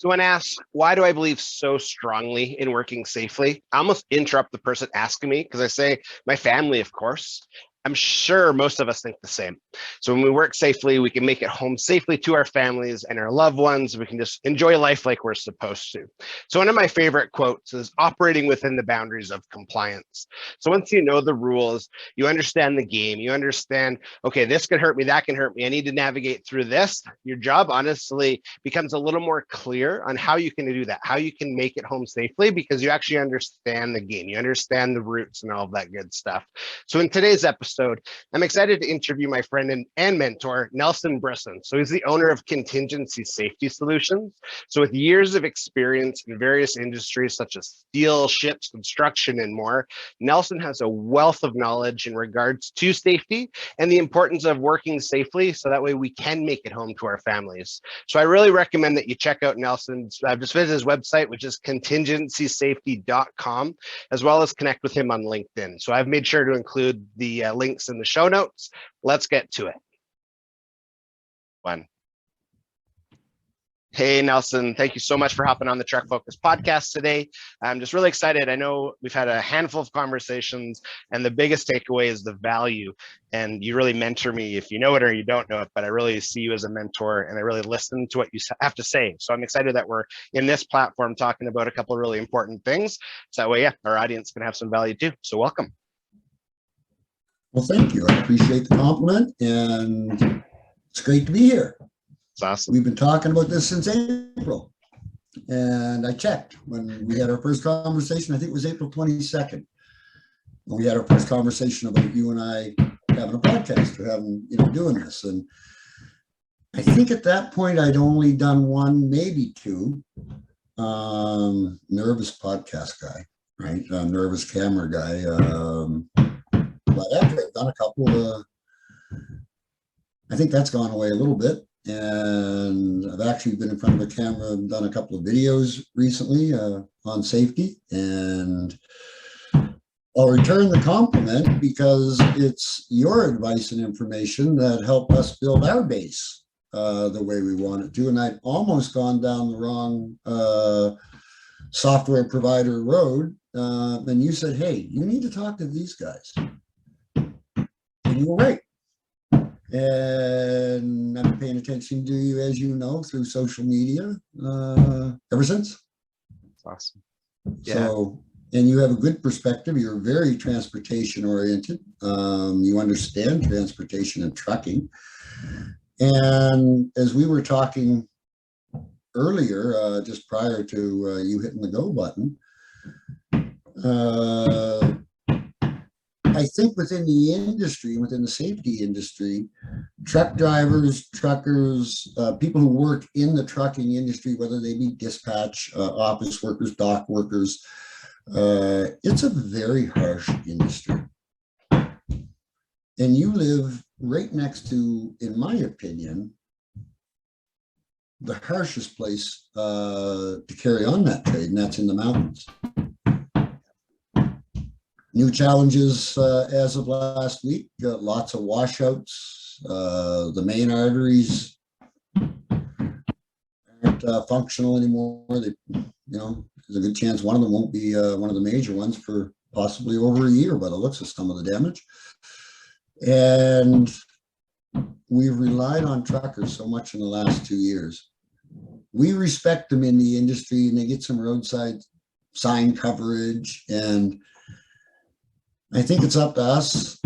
So when asked, why do I believe so strongly in working safely? I almost interrupt the person asking me because I say, my family, of course. I'm sure most of us think the same. So when we work safely, we can make it home safely to our families and our loved ones. We can just enjoy life like we're supposed to. So one of my favorite quotes is operating within the boundaries of compliance. So once you know the rules, you understand the game, you understand, okay, this can hurt me, that can hurt me. I need to navigate through this. Your job honestly becomes a little more clear on how you can do that, how you can make it home safely, because you actually understand the game, you understand the routes and all of that good stuff. So in today's episode, I'm excited to interview my friend and mentor, Nelson Brison. So he's the owner of Contingency Safety Solutions. So with years of experience in various industries such as steel, ships, construction, and more, Nelson has a wealth of knowledge in regards to safety and the importance of working safely so that way we can make it home to our families. So I really recommend that you check out Nelson's, just visit his website, which is contingencysafety.com, as well as connect with him on LinkedIn. So I've made sure to include the links in the show notes. Let's get to it. One. Hey, Nelson, thank you so much for hopping on the Truck Focus podcast today. I'm just really excited. I know we've had a handful of conversations, and the biggest takeaway is the value. And you really mentor me, if you know it or you don't know it, but I really see you as a mentor, and I really listen to what you have to say. So I'm excited that we're in this platform talking about a couple of really important things. So that way, yeah, our audience can have some value too. So welcome. Well, thank you. I appreciate the compliment, and it's great to be here. It's awesome. We've been talking about this since April, and I checked when we had our first conversation. I think it was April 22nd. When we had our first conversation about you and I having a podcast or doing this. And I think at that point I'd only done one, maybe two. Nervous podcast guy, right? Nervous camera guy. But after I've done a couple, I think that's gone away a little bit. And I've actually been in front of a camera and done a couple of videos recently on safety. And I'll return the compliment because it's your advice and information that help us build our base the way we want it to. And I'd almost gone down the wrong software provider road. And you said, hey, you need to talk to these guys. And you were right. And I've been paying attention to you, as you know, through social media ever since. That's awesome. Yeah. So, and you have a good perspective. You're very transportation oriented. You understand transportation and trucking. And as we were talking earlier, just prior to you hitting the go button, I think within the industry, within the safety industry, truck drivers, truckers, people who work in the trucking industry, whether they be dispatch, office workers, dock workers, it's a very harsh industry. And you live right next to, in my opinion, the harshest place to carry on that trade, and that's in the mountains. New challenges as of last week, lots of washouts. The main arteries aren't functional anymore. They, there's a good chance one of them won't be one of the major ones for possibly over a year by the looks of some of the damage. And we've relied on truckers so much in the last 2 years. We respect them in the industry, and they get some roadside sign coverage, and I think it's up to us,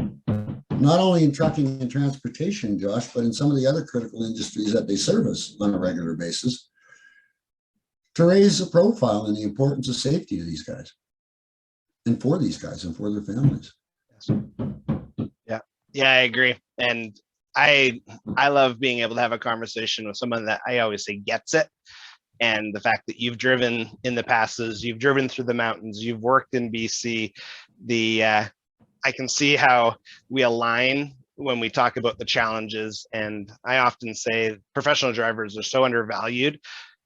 not only in trucking and transportation, Josh, but in some of the other critical industries that they service on a regular basis, to raise the profile and the importance of safety to these guys and for these guys and for their families. Yeah, I agree. And I love being able to have a conversation with someone that I always say gets it. And the fact that you've driven in the passes, you've driven through the mountains, you've worked in BC, I can see how we align when we talk about the challenges. And I often say professional drivers are so undervalued,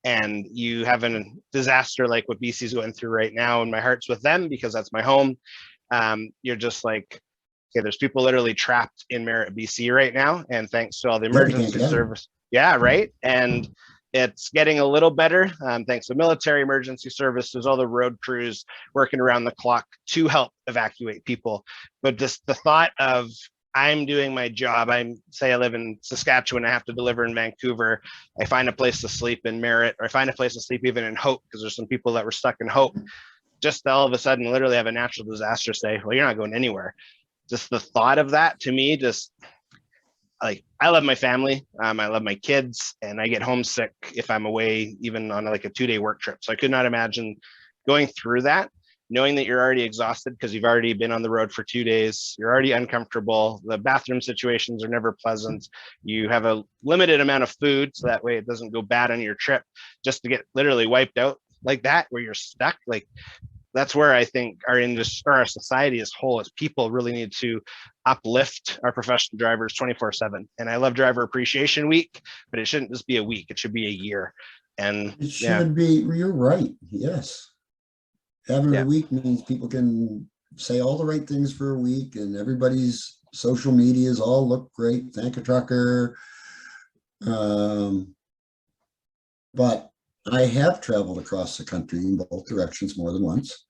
and you have a disaster like what BC is going through right now, and my heart's with them because that's my home. You're just like, okay, there's people literally trapped in Merritt, BC right now, and thanks to all the emergency service. Yeah, right. And It's getting a little better, thanks to military emergency services, all the road crews working around the clock to help evacuate people. But just the thought of I'm doing my job. I live in Saskatchewan. I have to deliver in Vancouver. I find a place to sleep in Merritt, or I find a place to sleep even in Hope, because there's some people that were stuck in Hope. Just all of a sudden, literally have a natural disaster. Say, well, you're not going anywhere. Just the thought of that to me, just like, I love my family. I love my kids, and I get homesick if I'm away, even on like a 2-day work trip. So I could not imagine going through that, knowing that you're already exhausted because you've already been on the road for 2 days. You're already uncomfortable. The bathroom situations are never pleasant. You have a limited amount of food, so that way it doesn't go bad on your trip. Just to get literally wiped out like that, where you're stuck, like, that's where I think our industry, or our society as whole, as people, really need to uplift our professional drivers 24/7. And I love Driver Appreciation Week, but it shouldn't just be a week; it should be a year. And It should be. You're right. Yes, having a week means people can say all the right things for a week, and everybody's social medias all look great. Thank a trucker. But I have traveled across the country in both directions more than once.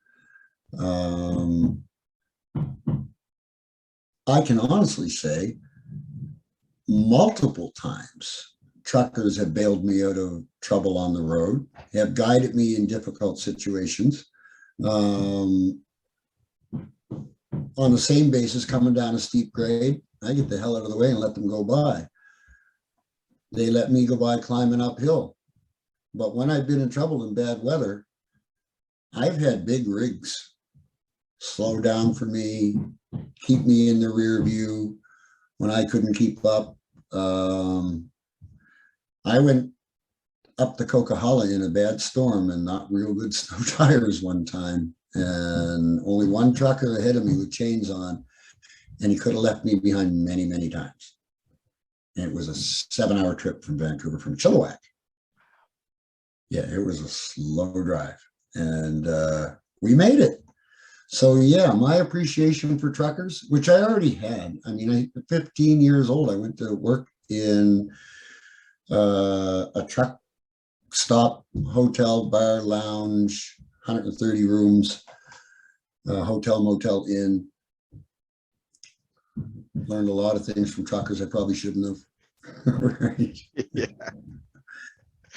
I can honestly say multiple times truckers have bailed me out of trouble on the road, have guided me in difficult situations. On the same basis, coming down a steep grade, I get the hell out of the way and let them go by. They let me go by climbing uphill. But when I've been in trouble in bad weather, I've had big rigs slow down for me, keep me in the rear view when I couldn't keep up. I went up the Coquihalla in a bad storm and not real good snow tires one time, and only one trucker ahead of me with chains on, and he could have left me behind many, many times. And it was a 7-hour trip from Vancouver, from Chilliwack. Yeah, it was a slow drive, and we made it. So yeah, my appreciation for truckers, which I already had. I mean, at 15 years old, I went to work in a truck stop, hotel, bar, lounge, 130 rooms, hotel, motel, inn. Learned a lot of things from truckers I probably shouldn't have. Right? Yeah.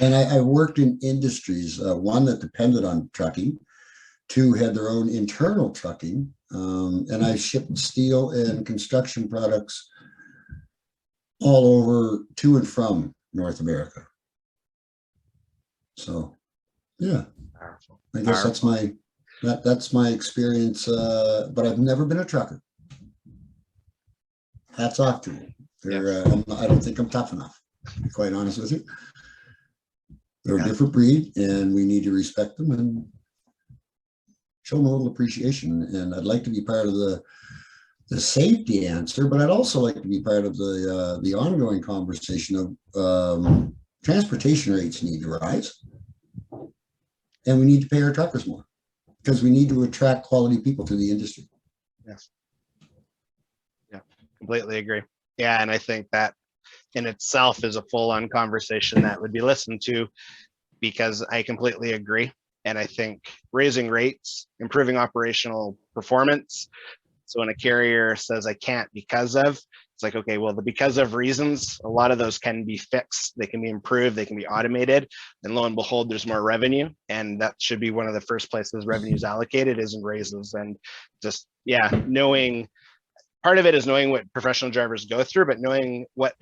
And I worked in industries, one that depended on trucking, two had their own internal trucking, and I shipped steel and construction products all over to and from North America. So, yeah, Powerful. I guess that's my experience. But I've never been a trucker. Hats off to me. I don't think I'm tough enough, to be quite honest with you. They're a different breed, and we need to respect them and show them a little appreciation. And I'd like to be part of the safety answer, but I'd also like to be part of the ongoing conversation of transportation rates need to rise, and we need to pay our truckers more because we need to attract quality people to the industry. Yes. Yeah, completely agree. Yeah, and I think that in itself is a full-on conversation that would be listened to, because I completely agree. And I think raising rates, improving operational performance. So when a carrier says I can't because of, it's like, okay, well, the because of reasons, a lot of those can be fixed. They can be improved. They can be automated. And lo and behold, there's more revenue. And that should be one of the first places revenue is allocated, is in raises. And just, yeah, knowing, part of it is knowing what professional drivers go through, but knowing what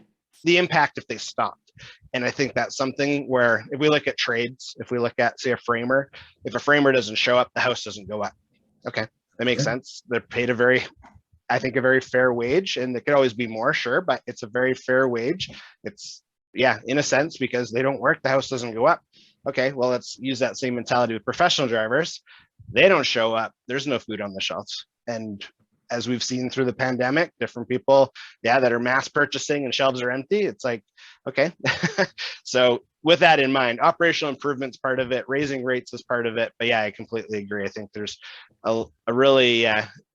the impact if they stopped. And I think that's something where, if we look at trades, if we look at, say, a framer, if a framer doesn't show up, the house doesn't go up. Okay, that makes sense. They're paid a very fair wage, and it could always be more, sure, but it's a very fair wage. It's, yeah, in a sense, because they don't work, the house doesn't go up. Okay, well, let's use that same mentality with professional drivers. They don't show up, there's no food on the shelves. And as we've seen through the pandemic, different people, that are mass purchasing and shelves are empty. It's like, okay. So with that in mind, operational improvements part of it, raising rates is part of it. But yeah, I completely agree. I think there's a really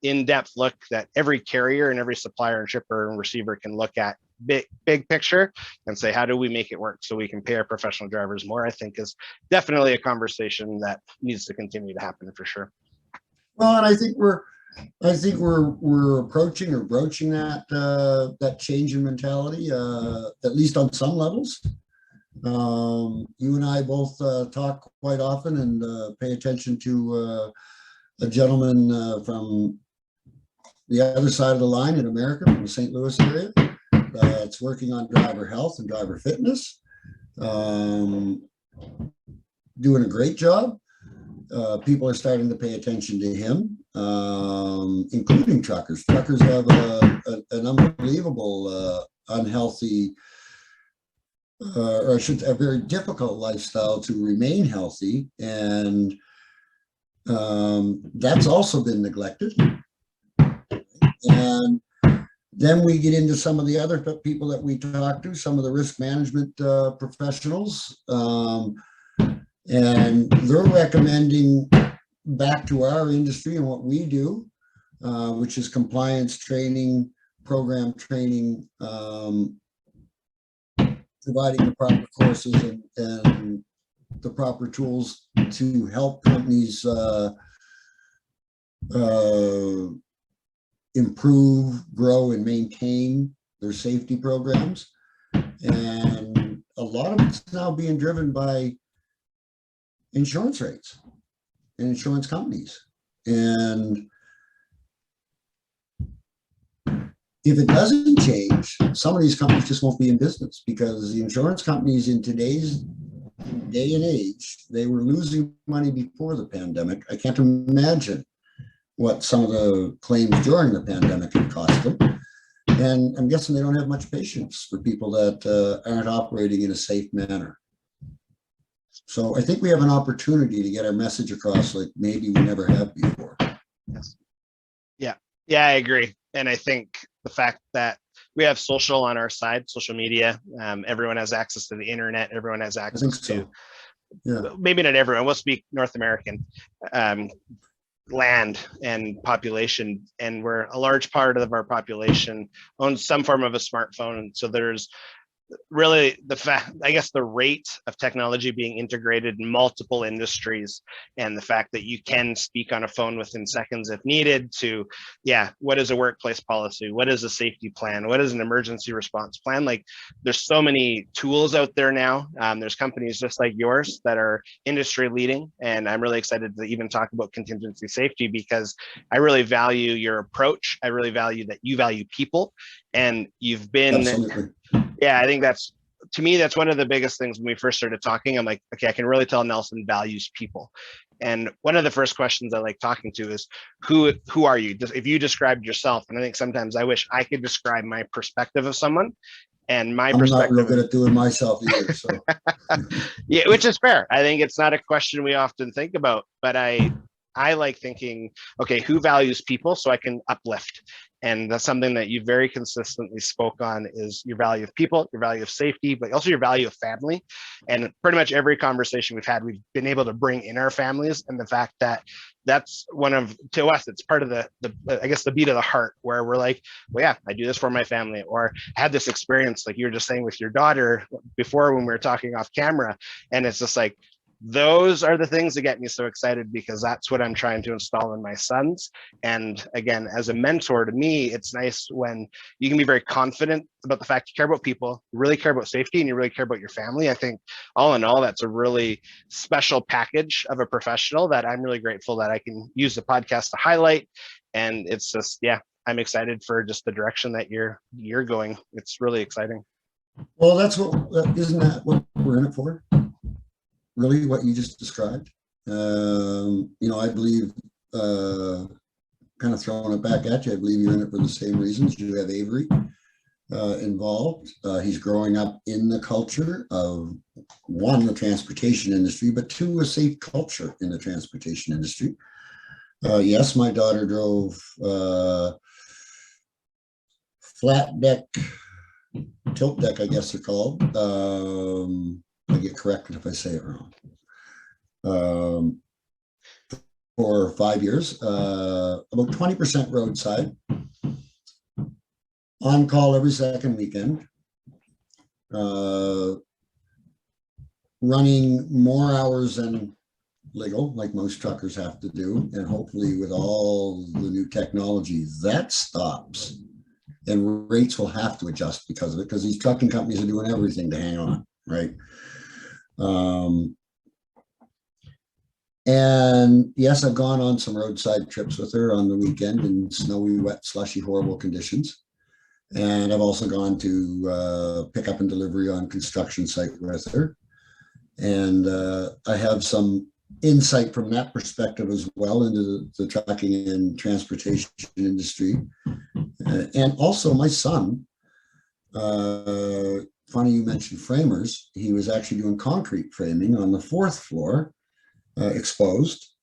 in-depth look that every carrier and every supplier and shipper and receiver can look at big picture and say, how do we make it work so we can pay our professional drivers more, I think is definitely a conversation that needs to continue to happen for sure. Well, and I think we're approaching or broaching that change in mentality, at least on some levels. You and I both talk quite often and pay attention to a gentleman from the other side of the line in America, from the St. Louis area, that's working on driver health and driver fitness, doing a great job. People are starting to pay attention to him, including truckers. Truckers have an unbelievable, unhealthy, or I should say, a very difficult lifestyle to remain healthy. And that's also been neglected. And then we get into some of the other people that we talk to, some of the risk management professionals, and they're recommending back to our industry and what we do, which is compliance training, program training, providing the proper courses and the proper tools to help companies improve, grow, and maintain their safety programs. And a lot of it's now being driven by insurance rates and insurance companies. And if it doesn't change, some of these companies just won't be in business, because the insurance companies in today's day and age, they were losing money before the pandemic. I can't imagine what some of the claims during the pandemic had cost them. And I'm guessing they don't have much patience for people that aren't operating in a safe manner. So I think we have an opportunity to get our message across like maybe we never have before. Yes. Yeah, I agree. And I think the fact that we have social on our side, social media, everyone has access to the internet, everyone has access to, maybe not everyone, we'll speak North American, land and population, and we're a large part of our population owns some form of a smartphone. And so there's really I guess the rate of technology being integrated in multiple industries, and the fact that you can speak on a phone within seconds if needed to, what is a workplace policy? What is a safety plan? What is an emergency response plan? Like, there's so many tools out there now. There's companies just like yours that are industry leading. And I'm really excited to even talk about contingency safety, because I really value your approach. I really value that you value people, and you've been, absolutely. I think to me, that's one of the biggest things when we first started talking. I'm like, okay, I can really tell Nelson values people. And one of the first questions I like talking to is, who are you? If you described yourself, and I think sometimes I wish I could describe my perspective of someone, and my I'm perspective. I'm not real good at doing myself either. So. Yeah, which is fair. I think it's not a question we often think about, but I like thinking, okay, who values people so I can uplift? And that's something that you very consistently spoke on, is your value of people, your value of safety, but also your value of family. And pretty much every conversation we've had, we've been able to bring in our families, and the fact that that's to us, it's part of the I guess the beat of the heart, where we're like, well, yeah, I do this for my family, or I had this experience like you were just saying with your daughter before when we were talking off camera. And it's just like, those are the things that get me so excited, because that's what I'm trying to install in my sons. And again, as a mentor to me, it's nice when you can be very confident about the fact you care about people, you really care about safety, and you really care about your family. I think all in all, that's a really special package of a professional that I'm really grateful that I can use the podcast to highlight. And it's just, I'm excited for just the direction that you're going. It's really exciting. Well, isn't that what we're in it for? Really, what you just described. I believe, kind of throwing it back at you, I believe you're in it for the same reasons. You have Avery involved. He's growing up in the culture of, one, the transportation industry, but two, a safe culture in the transportation industry. Yes, my daughter drove flat deck, tilt deck, I guess they're called. I get corrected if I say it wrong. For 5 years, about 20% roadside. on call every second weekend, uh, running more hours than legal, like most truckers have to do. And hopefully with all the new technology, that stops. And rates will have to adjust because of it, because these trucking companies are doing everything to hang on, right? And yes, I've gone on some roadside trips with her on the weekend in snowy, wet, slushy, horrible conditions. And I've also gone to pick up and delivery on construction site with her. And I have some insight from that perspective as well into the trucking and transportation industry. And also my son, funny you mentioned framers, he was actually doing concrete framing on the 4th floor, exposed,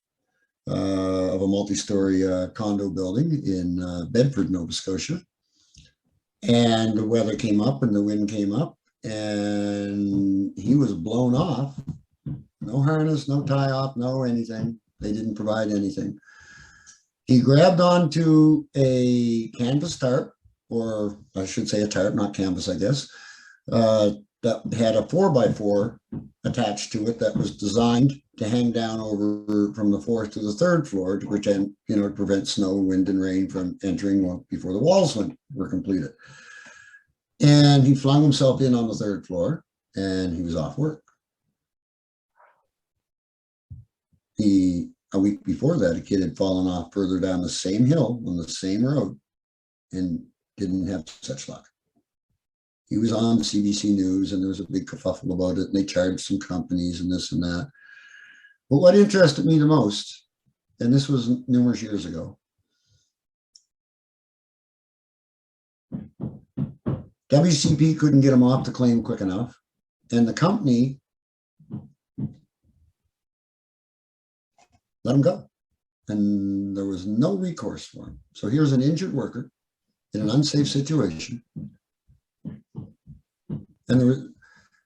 of a multi-story condo building in Bedford, Nova Scotia. And the weather came up and the wind came up and he was blown off. No harness, no tie off, no anything. They didn't provide anything. He grabbed onto a canvas tarp, or I should say a tarp, not canvas, I guess, that had a 4x4 attached to it that was designed to hang down over from the 4th to the 3rd floor to prevent snow, wind, and rain from entering before the walls were completed. And he flung himself in on the 3rd floor and he was off work. A week before that, a kid had fallen off further down the same hill on the same road and didn't have such luck. He was on CBC News and there was a big kerfuffle about it and they charged some companies and this and that. But what interested me the most, and this was numerous years ago, WCP couldn't get him off the claim quick enough, and the company let him go. And there was no recourse for him. So here's an injured worker in an unsafe situation. And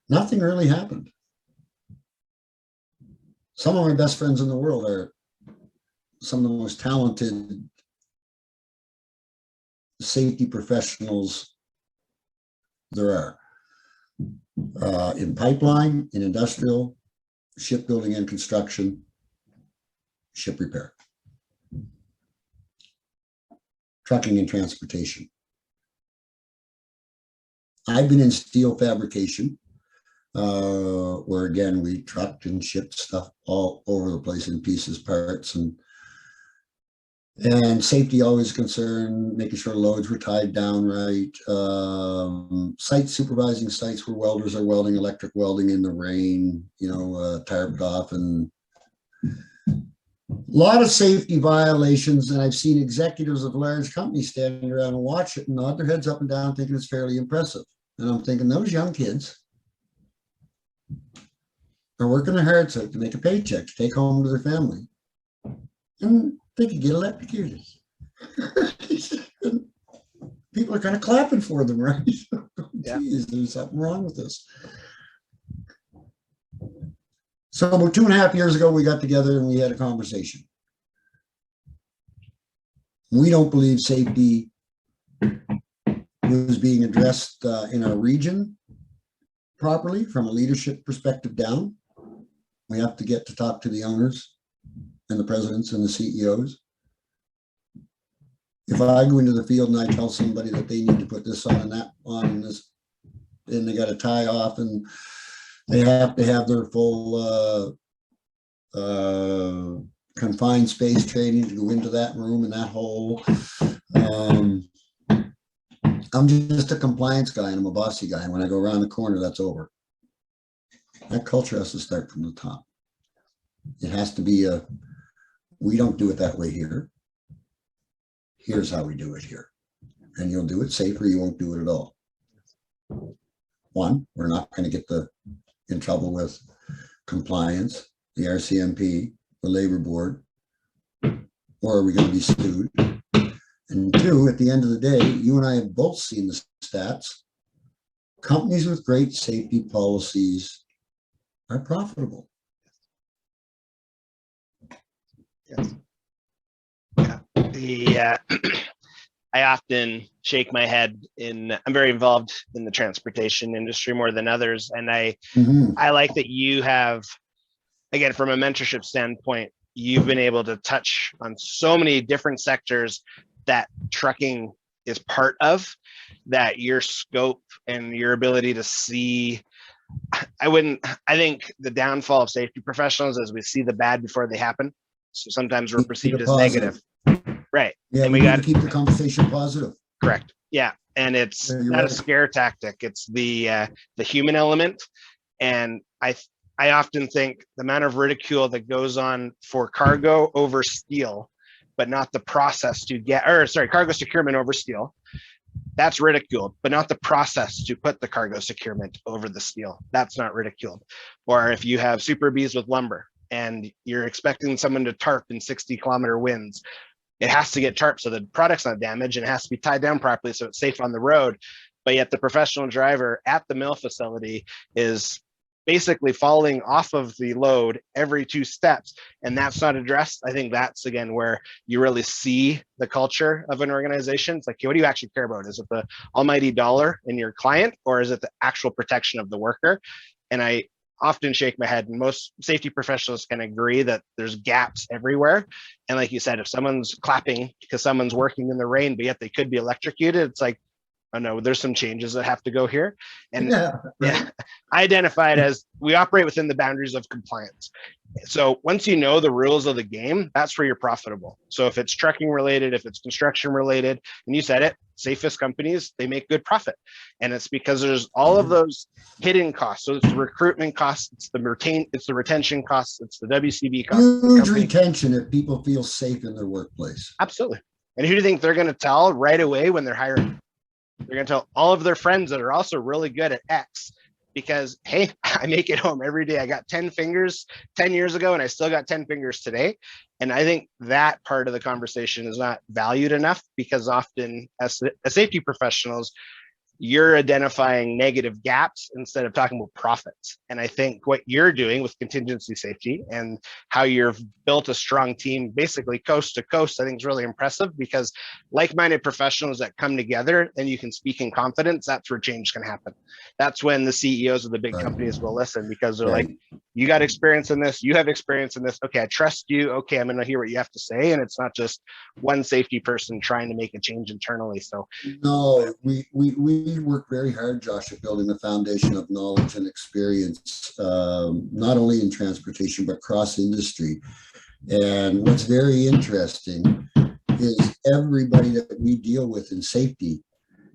nothing really happened. Some of my best friends in the world are some of the most talented safety professionals there are, in pipeline, in industrial, shipbuilding and construction, ship repair, trucking and transportation. I've been in steel fabrication, where again, we trucked and shipped stuff all over the place in pieces, parts, and safety always concerned, making sure loads were tied down right. Site supervising sites where welders are welding, electric welding in the rain, tarped off, and a lot of safety violations. And I've seen executives of large companies standing around and watch it and nod their heads up and down, thinking it's fairly impressive. And I'm thinking those young kids are working their hearts out to make a paycheck to take home to their family. And they could get electrocuted. People are kind of clapping for them, right? Yeah. Geez, there's something wrong with this. So about 2.5 years ago, we got together and we had a conversation. We don't believe safety was being addressed in our region properly from a leadership perspective down. We have to get to talk to the owners and the presidents and the CEOs. If I go into the field and I tell somebody that they need to put this on and that on and this, and they got to tie off and they have to have their full confined space training to go into that room and that hole. I'm just a compliance guy and I'm a bossy guy. And when I go around the corner, that's over. That culture has to start from the top. It has to be we don't do it that way here. Here's how we do it here. And you'll do it safe or you won't do it at all. One, we're not going to get in trouble with compliance, the RCMP, the labor board, or are we going to be sued? And two, at the end of the day, you and I have both seen the stats. Companies with great safety policies are profitable. Yes. Yeah. I often shake my head I'm very involved in the transportation industry more than others. And I like that you have, again, from a mentorship standpoint, you've been able to touch on so many different sectors that trucking is part of, that your scope and your ability to see, I think the downfall of safety professionals is we see the bad before they happen. So sometimes we're perceived as negative. Right. Yeah, and we need to keep the conversation positive. Correct. Yeah. And it's not right. a scare tactic. It's the human element. And I often think the amount of ridicule that goes on for cargo over steel, but not the process to cargo securement over steel. That's ridiculed, but not the process to put the cargo securement over the steel. That's not ridiculed. Or if you have super bees with lumber and you're expecting someone to tarp in 60-kilometer winds, it has to get tarped so the product's not damaged, and it has to be tied down properly so it's safe on the road. But yet the professional driver at the mill facility is basically falling off of the load every 2 steps, and that's not addressed. I think that's, again, where you really see the culture of an organization. It's like, okay, what do you actually care about? Is it the almighty dollar in your client, or is it the actual protection of the worker? And I often shake my head, and most safety professionals can agree that there's gaps everywhere. And like you said, if someone's clapping because someone's working in the rain, but yet they could be electrocuted, it's like, oh no, there's some changes that have to go here. And I identify it as we operate within the boundaries of compliance. So once you know the rules of the game, that's where you're profitable. So if it's trucking related, if it's construction related, and you said it, safest companies, they make good profit. And it's because there's all of those hidden costs. So it's the recruitment costs, it's the retention costs, it's the WCB costs. Huge retention if people feel safe in their workplace. Absolutely. And who do you think they're going to tell right away when they're hiring? They're going to tell all of their friends that are also really good at X, because, hey, I make it home every day. I got 10 fingers 10 years ago, and I still got 10 fingers today. And I think that part of the conversation is not valued enough, because often as safety professionals, you're identifying negative gaps instead of talking about profits. And I think what you're doing with contingency safety and how you've built a strong team, basically coast to coast, I think is really impressive, because like-minded professionals that come together and you can speak in confidence, that's where change can happen. That's when the CEOs of the big companies will listen, because they're like, you got experience in this, you have experience in this. Okay, I trust you. Okay, I'm going to hear what you have to say. And it's not just one safety person trying to make a change internally. So no, we work very hard, Josh, at building a foundation of knowledge and experience, not only in transportation, but cross industry. And what's very interesting is everybody that we deal with in safety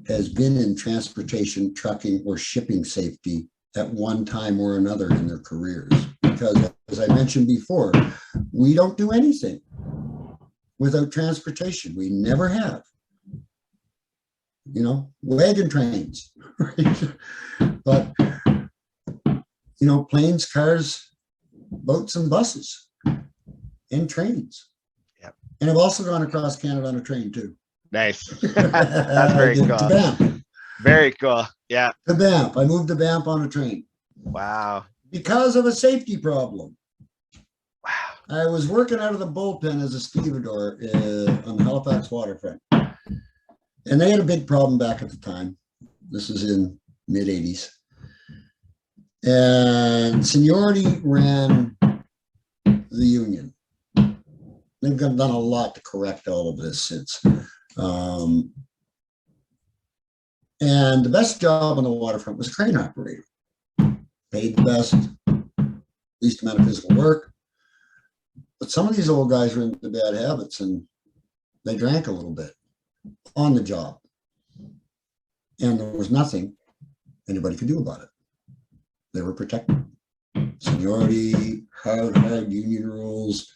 has been in transportation, trucking, or shipping safety at one time or another in their careers. Because, as I mentioned before, we don't do anything without transportation. We never have. Wagon trains, right? But, planes, cars, boats, and buses, and trains. Yep. And I've also gone across Canada on a train too. Nice. That's very cool. To Banff. Very cool. Yeah. To Banff. I moved to Banff on a train. Wow. Because of a safety problem. Wow. I was working out of the bullpen as a stevedore on the Halifax waterfront. And they had a big problem back at the time. This is in mid-'80s. And seniority ran the union. They've done a lot to correct all of this since. And the best job on the waterfront was a crane operator. Paid the best, least amount of physical work. But some of these old guys were into bad habits, and they drank a little bit on the job. And there was nothing anybody could do about it. They were protected. Seniority, hard union rules.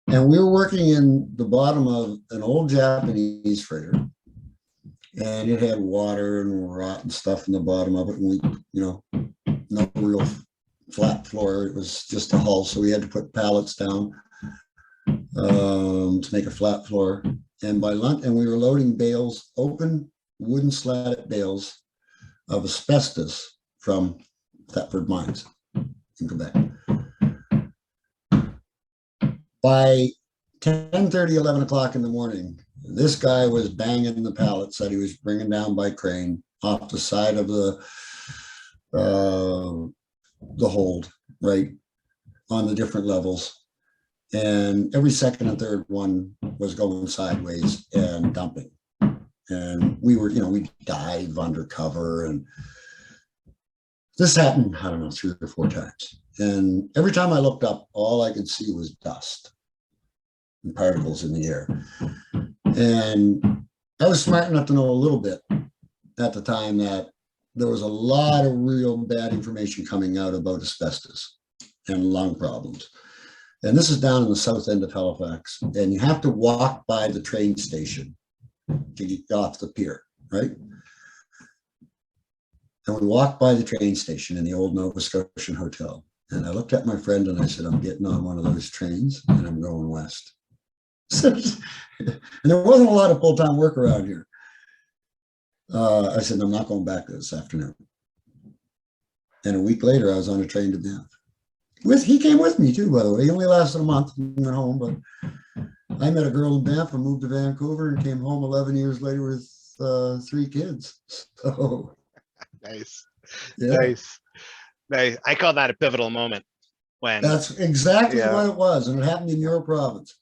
And we were working in the bottom of an old Japanese freighter. And it had water and rotten stuff in the bottom of it. And we, no real flat floor. It was just a hull. So we had to put pallets down to make a flat floor. And by lunch, and we were loading bales, open wooden slatted bales of asbestos from Thetford mines in Quebec. By 10:30, 11 o'clock in the morning, this guy was banging the pallets that he was bringing down by crane off the side of the hold, right, on the different levels. And every second and third one was going sideways and dumping. And we were, we dive undercover. And this happened, I don't know, 3 or 4 times. And every time I looked up, all I could see was dust and particles in the air. And I was smart enough to know a little bit at the time that there was a lot of real bad information coming out about asbestos and lung problems. And this is down in the south end of Halifax. And you have to walk by the train station to get off the pier, right? And we walked by the train station in the old Nova Scotian Hotel. And I looked at my friend and I said, I'm getting on one of those trains and I'm going west. And there wasn't a lot of full-time work around here. I said, I'm not going back this afternoon. And a week later, I was on a train to Banff. He came with me too, by the way. He only lasted a month and went home, but I met a girl in Banff and moved to Vancouver and came home 11 years later with 3 kids. So Nice. yeah. Nice. I call that a pivotal moment when That's exactly what it was. And it happened in your province.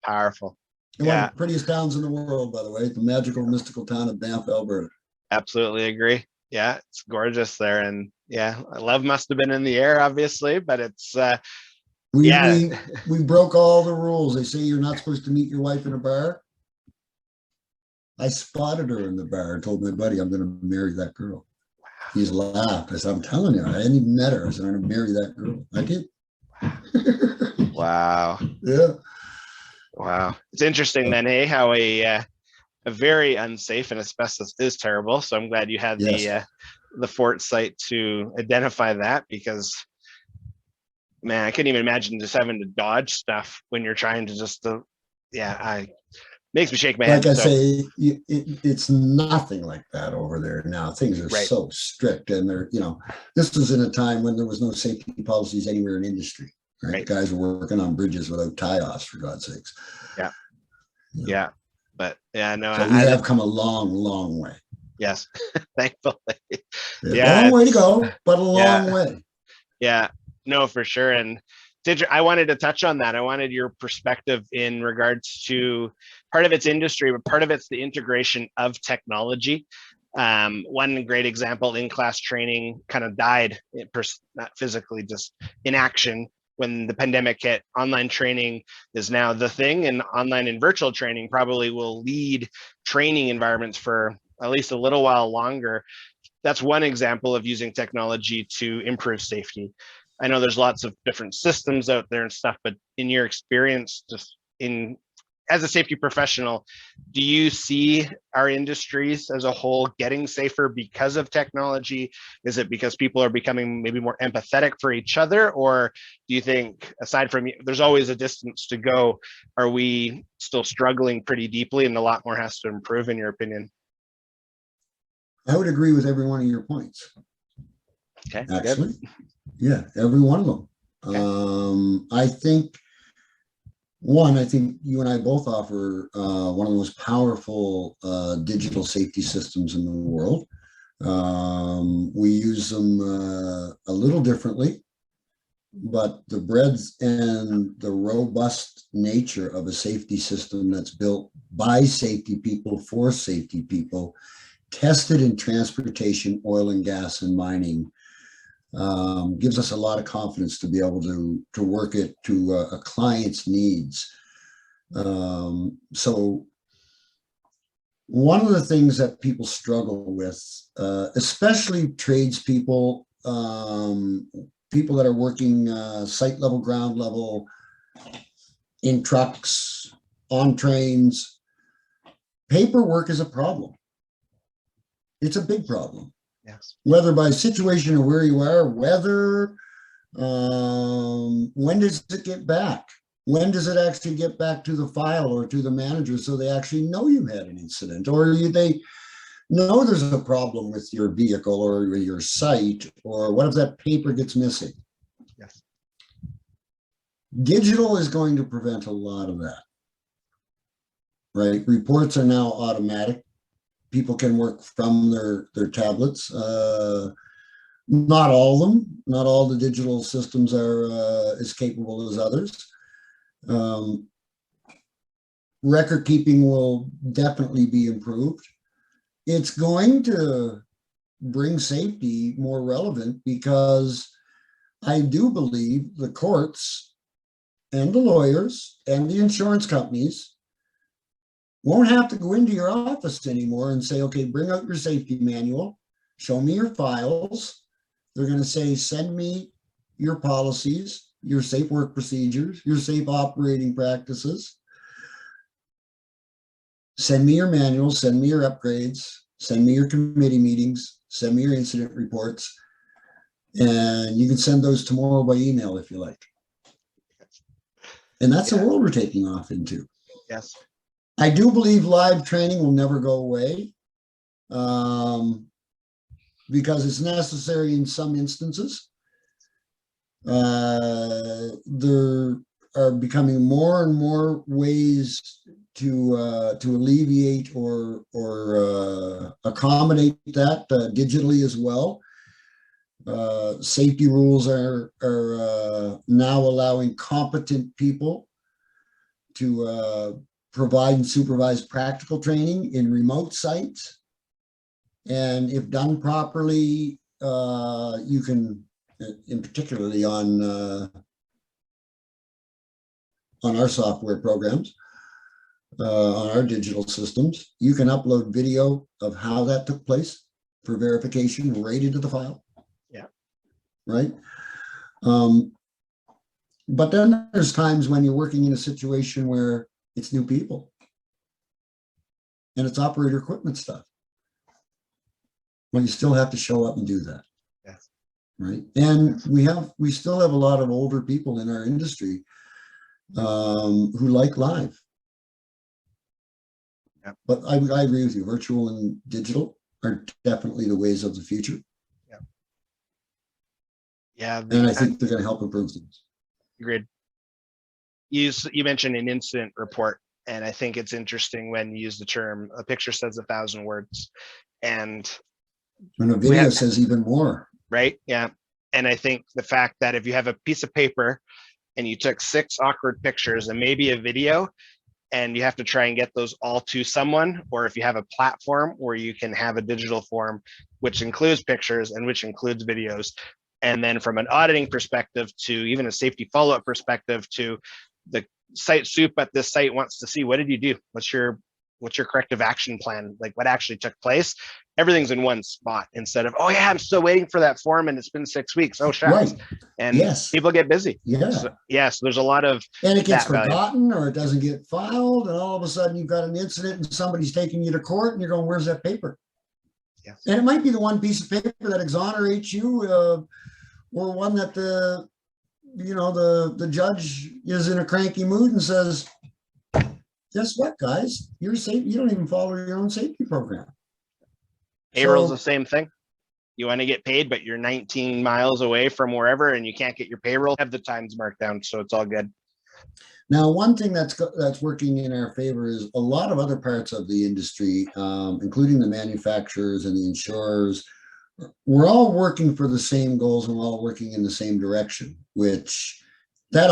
Powerful. And one of the prettiest towns in the world, by the way, the magical, mystical town of Banff, Alberta. Absolutely agree. Yeah, it's gorgeous there. And yeah, love must have been in the air, obviously, but it's we broke all the rules. They say you're not supposed to meet your wife in a bar. I spotted her in the bar and told my buddy, I'm going to marry that girl. Wow. He's laughed. I said, I'm telling you, I hadn't even met her. I said, I'm going to marry that girl. I did. Wow. Yeah. Wow. It's interesting then, hey, how a very unsafe, and asbestos is terrible. So I'm glad you had the foresight to identify that, because man, I couldn't even imagine just having to dodge stuff when you're trying to just makes me shake my head. Like I say, it's nothing like that over there now. Things are so strict, and they're, this was in a time when there was no safety policies anywhere in industry. Right? Guys were working on bridges without tie-offs, for God's sakes. Yeah. Yeah. But yeah, no. So we have come a long, long way. Yes. Thankfully. Long way to go, but a long way. Yeah. No, for sure. And I wanted to touch on that. I wanted your perspective in regards to part of its industry, but part of it's the integration of technology. One great example, in-class training kind of died, not physically, just in action. When the pandemic hit, online training is now the thing, and online and virtual training probably will lead training environments for at least a little while longer. That's one example of using technology to improve safety. I know there's lots of different systems out there and stuff, but in your experience, just as a safety professional, do you see our industries as a whole getting safer because of technology? Is it because people are becoming maybe more empathetic for each other? Or do you think, aside from, there's always a distance to go, are we still struggling pretty deeply and a lot more has to improve, in your opinion? I would agree with every one of your points. Okay. Actually, good. Yeah, every one of them. Okay. I think you and I both offer one of the most powerful digital safety systems in the world. We use them a little differently, but the breadth and the robust nature of a safety system that's built by safety people for safety people, tested in transportation, oil and gas, and mining, gives us a lot of confidence to be able to work it to a client's needs. So one of the things that people struggle with, especially tradespeople, people that are working site level, ground level, in trucks, on trains, paperwork is a problem. It's a big problem. Yes. Whether by situation or where you are, weather, when does it get back? When does it actually get back to the file or to the manager so they actually know you had an incident, or they know there's a problem with your vehicle or your site, or what if that paper gets missing? Yes. Digital is going to prevent a lot of that. right? Reports are now automatic. People can work from their tablets. Not all of them, not all the digital systems are as capable as others. Record keeping will definitely be improved. It's going to bring safety more relevant because I do believe the courts and the lawyers and the insurance companies won't have to go into your office anymore and say, okay, bring out your safety manual, show me your files. They're going to say, send me your policies, your safe work procedures, your safe operating practices. Send me your manuals, send me your upgrades, send me your committee meetings, send me your incident reports. And you can send those tomorrow by email if you like. And that's the world we're taking off into. Yes. I do believe live training will never go away because it's necessary in some instances. There are becoming more and more ways to alleviate or accommodate that digitally as well. Safety rules are now allowing competent people to provide and supervise practical training in remote sites. And if done properly, you can, in particularly on our software programs, on our digital systems, you can upload video of how that took place for verification right into the file. Yeah. Right. But then there's times when you're working in a situation where it's new people and it's operator equipment stuff. Well, you still have to show up and do that. Yes. Right. And we still have a lot of older people in our industry who like live. Yeah. But I agree with you. Virtual and digital are definitely the ways of the future. Yeah. Yeah. And I think they're going to help improve things. Agreed. You mentioned an incident report, and I think it's interesting when you use the term "a picture says 1,000 words," and a video says even more. Right? Yeah. And I think the fact that if you have a piece of paper and you took 6 awkward pictures and maybe a video, and you have to try and get those all to someone, or if you have a platform where you can have a digital form which includes pictures and which includes videos, and then from an auditing perspective to even a safety follow-up perspective to the site soup at this site wants to see, what did you do? What's your corrective action plan? Like, what actually took place? Everything's in one spot instead of, oh yeah, I'm still waiting for that form and it's been 6 weeks. Oh shucks. Right. And yes. People get busy. Yeah. So there's a lot of, and it gets forgotten or it doesn't get filed, and all of a sudden you've got an incident and somebody's taking you to court and you're going, where's that paper? Yes. And it might be the one piece of paper that exonerates you, or one that the judge is in a cranky mood and says, guess what, guys? You're safe. You don't even follow your own safety program. Payroll's the same thing. You want to get paid, but you're 19 miles away from wherever and you can't get your payroll. Have the times marked down, so it's all good. Now, one thing that's working in our favor is a lot of other parts of the industry, including the manufacturers and the insurers. We're all working for the same goals and we're all working in the same direction, which that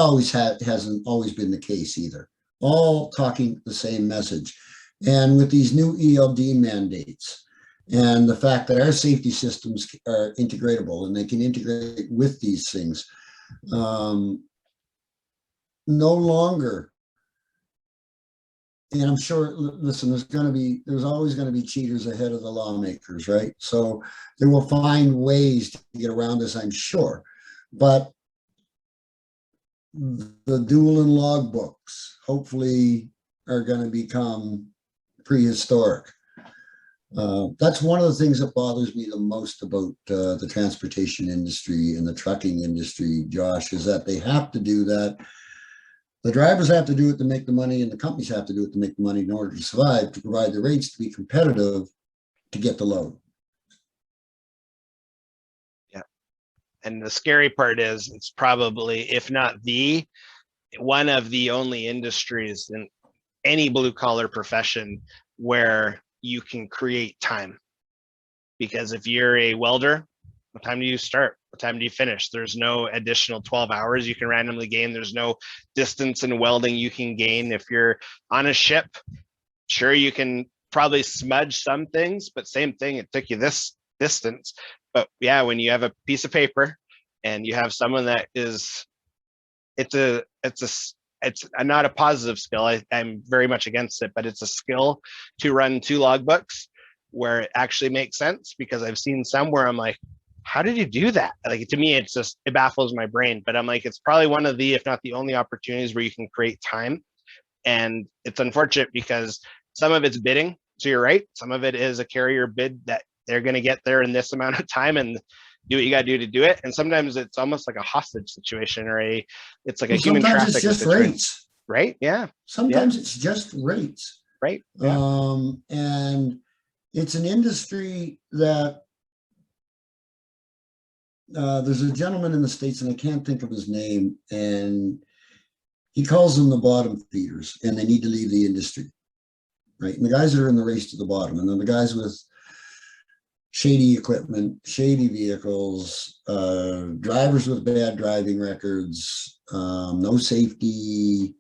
hasn't always been the case either. All talking the same message. And with these new ELD mandates and the fact that our safety systems are integratable and they can integrate with these things, no longer, and I'm sure, listen, there's always going to be cheaters ahead of the lawmakers, right? So they will find ways to get around this, I'm sure. But the dual and log books hopefully are going to become prehistoric. That's one of the things that bothers me the most about the transportation industry and the trucking industry, Josh, is that they have to do that. The drivers have to do it to make the money, and the companies have to do it to make the money in order to survive, to provide the rates to be competitive to get the load. Yeah. And the scary part is it's probably, if not one of the only industries any blue collar profession where you can create time. Because if you're a welder, what time do you start? What time do you finish? There's no additional 12 hours you can randomly gain. There's no distance in welding you can gain. If you're on a ship, sure, you can probably smudge some things, but same thing, it took you this distance. But yeah, when you have a piece of paper and you have someone that is, it's not a positive skill. I'm very much against it, but it's a skill to run 2 logbooks where it actually makes sense, because I've seen some where I'm like, how did you do that? Like, to me, it's just, it baffles my brain. But I'm like, it's probably one of the, if not the only opportunities where you can create time. And it's unfortunate because some of it's bidding. So you're right. Some of it is a carrier bid that they're going to get there in this amount of time and do what you got to do to do it. And sometimes it's almost like a hostage situation, or it's like a human trafficking situation. Sometimes it's just rates. Right? Yeah. Sometimes it's just rates. Right. Yeah. And it's an industry that there's a gentleman in the States, and I can't think of his name, and he calls them the bottom feeders, and they need to leave the industry, right? And the guys that are in the race to the bottom, and then the guys with shady equipment, shady vehicles, drivers with bad driving records, no safety,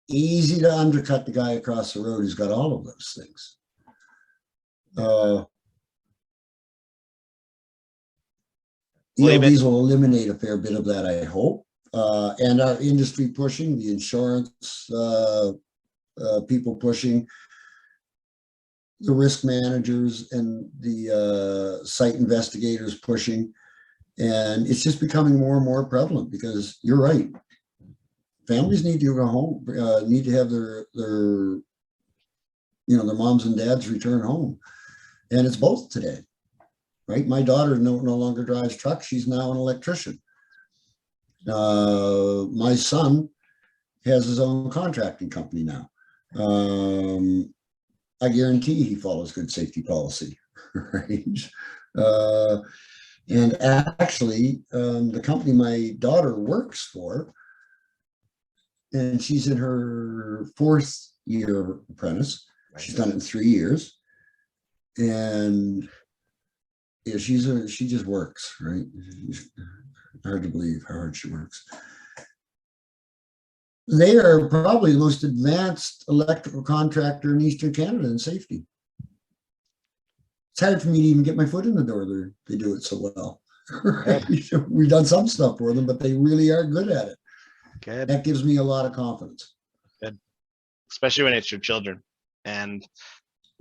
easy to undercut the guy across the road who's got all of those things. ELDs will eliminate a fair bit of that, I hope. And our industry pushing, the insurance people pushing, the risk managers and the site investigators pushing. And it's just becoming more and more prevalent, because you're right. Families need to go home, need to have their moms and dads return home. And it's both today, right? My daughter no longer drives trucks. She's now an electrician. My son has his own contracting company now. I guarantee he follows good safety policy, right? And actually, the company my daughter works for, and she's in her 4th year apprentice. She's done it in 3 years. And yeah, she just works, right? Hard to believe how hard she works. They are probably the most advanced electrical contractor in Eastern Canada in safety. It's hard for me to even get my foot in the door. They do it so well. Right? We've done some stuff for them, but they really are good at it. Good. That gives me a lot of confidence. Good. Especially when it's your children. And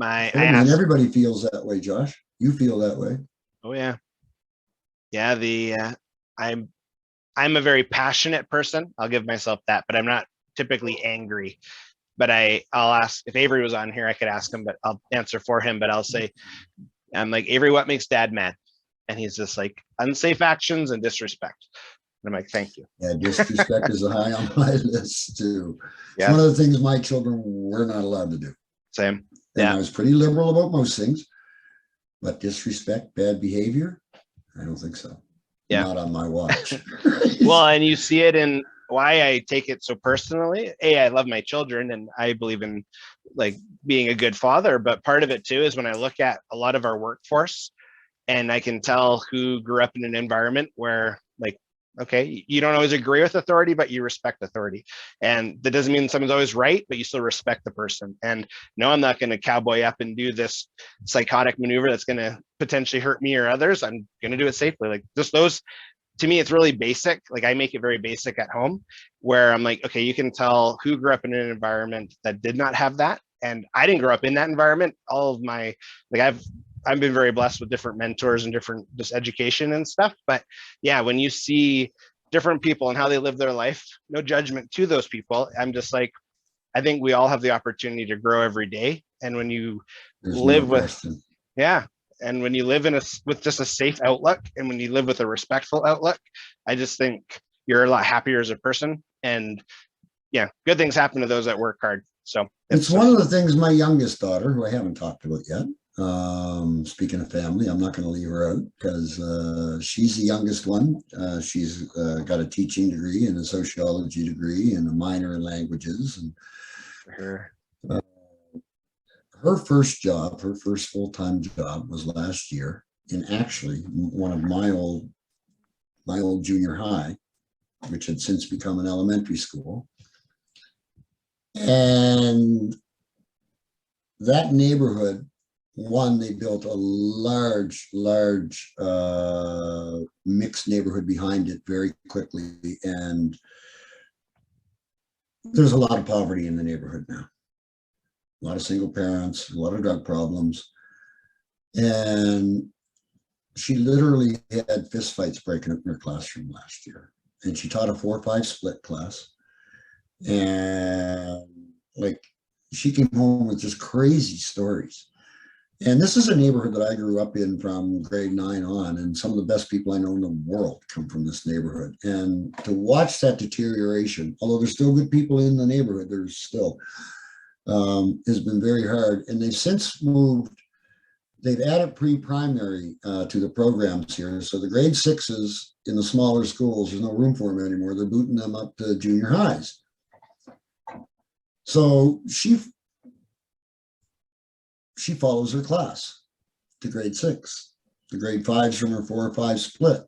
everybody feels that way, Josh. You feel that way. Oh yeah. Yeah, I'm a very passionate person. I'll give myself that, but I'm not typically angry. But I'll ask, if Avery was on here, I could ask him, but I'll answer for him. But I'll say, I'm like, Avery, what makes Dad mad? And he's just like, unsafe actions and disrespect. And I'm like, thank you. Yeah, disrespect is high on my list too. Yes. It's one of the things my children were not allowed to do. Same. And yeah. I was pretty liberal about most things, but disrespect, bad behavior, I don't think so. Yeah. Not on my watch. Well, and you see it in why I take it so personally. I love my children and I believe in like being a good father, but part of it too is when I look at a lot of our workforce and I can tell who grew up in an environment where, like, okay, you don't always agree with authority, but you respect authority. And that doesn't mean someone's always right, but you still respect the person. And no, I'm not going to cowboy up and do this psychotic maneuver that's going to potentially hurt me or others. I'm going to do it safely. Like just those, to me, it's really basic. Like I make it very basic at home where I'm like, okay, you can tell who grew up in an environment that did not have that. And I didn't grow up in that environment. All of my, like I've been very blessed with different mentors and different just education and stuff. But yeah, when you see different people and how they live their life, no judgment to those people. I'm just like, I think we all have the opportunity to grow every day. And when you live with, yeah. And when you live with just a safe outlook and when you live with a respectful outlook, I just think you're a lot happier as a person. And yeah, good things happen to those that work hard. So it's one of the things my youngest daughter, who I haven't talked about yet, speaking of family, I'm not going to leave her out because she's the youngest one. She's got a teaching degree and a sociology degree and a minor in languages. And sure. Her first job, her first full-time job was last year in actually one of my old junior high, which had since become an elementary school. And that neighborhood, one, they built a large mixed neighborhood behind it very quickly. And there's a lot of poverty in the neighborhood now. A lot of single parents, a lot of drug problems. And she literally had fistfights breaking up in her classroom last year. And she taught a 4-5 split class. And like, she came home with just crazy stories. And this is a neighborhood that I grew up in from grade 9 on. And some of the best people I know in the world come from this neighborhood. And to watch that deterioration, although there's still good people in the neighborhood, there's still, has been very hard. And they've since moved, they've added pre-primary to the programs here. So the grade 6s in the smaller schools, there's no room for them anymore. They're booting them up to junior highs. So she follows her class to grade 6. The grade 5s from her 4 or 5 split.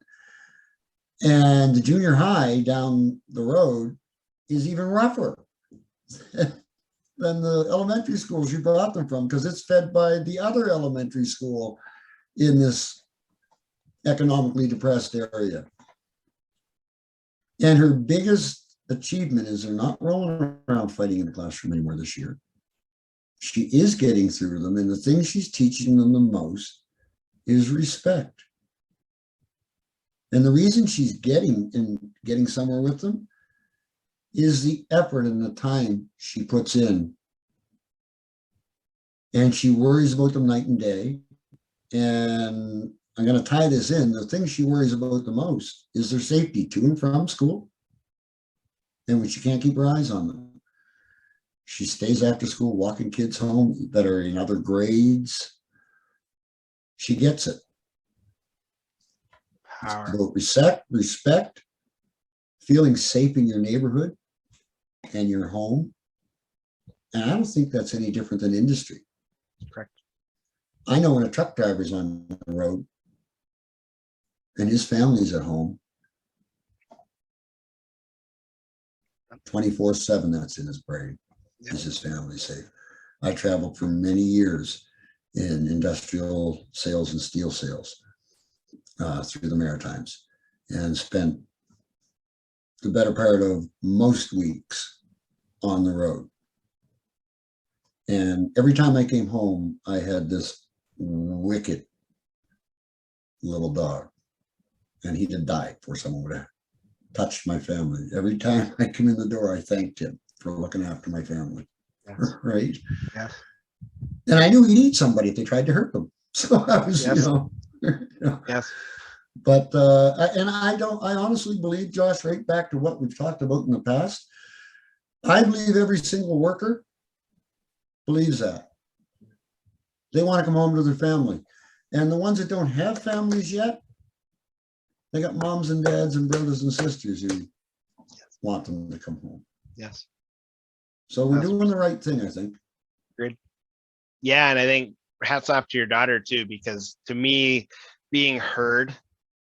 And the junior high down the road is even rougher than the elementary school she brought them from, because it's fed by the other elementary school in this economically depressed area. And her biggest achievement is they're not rolling around fighting in the classroom anymore this year. She is getting through them, and the thing she's teaching them the most is respect. And the reason she's getting somewhere with them is the effort and the time she puts in. And she worries about them night and day. And I'm going to tie this in. The thing she worries about the most is their safety to and from school. And when she can't keep her eyes on them, she stays after school walking kids home that are in other grades. She gets it. Power. It's about respect, feeling safe in your neighborhood and your home. And I don't think that's any different than industry. Correct. I know when a truck driver's on the road and his family's at home, 24/7, that's in his brain. Yep. Is his family safe? I traveled for many years in industrial sales and steel sales through the Maritimes, and spent the better part of most weeks on the road. And every time I came home, I had this wicked little dog, and he had died before someone would have touched my family. Every time I come in the door, I thanked him for looking after my family. Yes. Right? Yes. And I knew he'd eat somebody if they tried to hurt them. So I was, yes. you know. Yes. But I honestly believe, Josh, right back to what we've talked about in the past, I believe every single worker believes that. They want to come home to their family. And the ones that don't have families yet, they got moms and dads and brothers and sisters who want them to come home. Yes. So we're doing the right thing, I think. Agreed. Yeah, and I think hats off to your daughter too, because to me, being heard